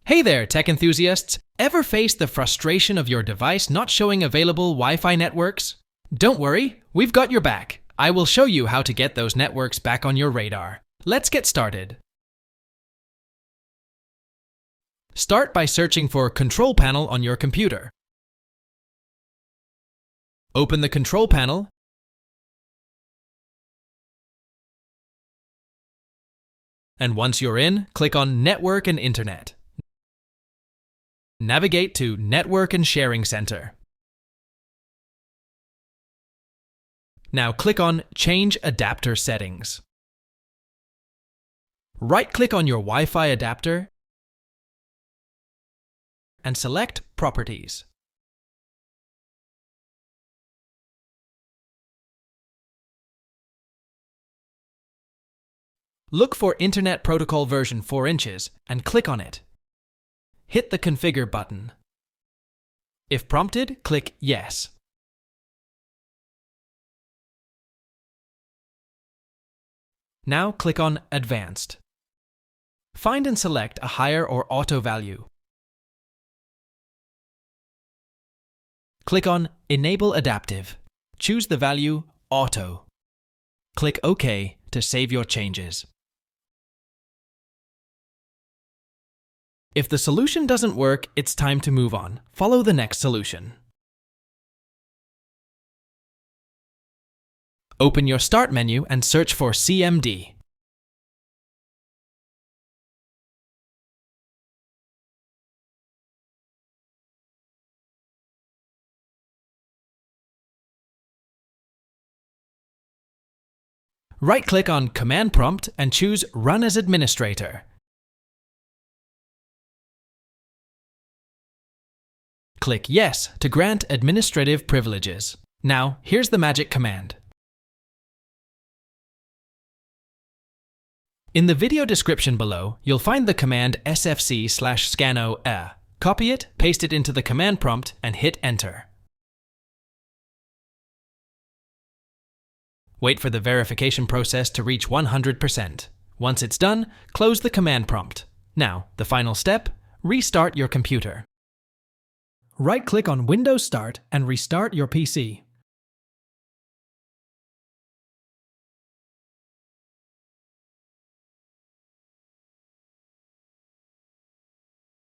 Hey there, tech enthusiasts! Ever faced the frustration of your device not showing available Wi-Fi networks? Don't worry, we've got your back. I will show you how to get those networks back on your radar. Let's get started. Start by searching for Control Panel on your computer. Open the Control Panel and once you're in, click on Network and Internet. Navigate to Network and Sharing Center. Now click on Change Adapter Settings. Right-click on your Wi-Fi adapter and select Properties. Look for Internet Protocol version 4 inches and click on it. Hit the Configure button. If prompted, click Yes. Now click on Advanced. Find and select a higher or auto value. Click on Enable Adaptive. Choose the value Auto. Click OK to save your changes. If the solution doesn't work, it's time to move on. Follow the next solution. Open your Start menu and search for CMD. Right-click on Command Prompt and choose Run as Administrator. Click Yes to grant administrative privileges. Now, here's the magic command. In the video description below, you'll find the command sfc/scannow. Copy it, paste it into the command prompt, and hit Enter. Wait for the verification process to reach 100%. Once it's done, close the command prompt. Now, the final step, restart your computer. Right-click on Windows Start and restart your PC.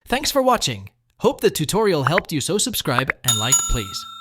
Thanks for watching. Hope the tutorial helped you, so subscribe and like please.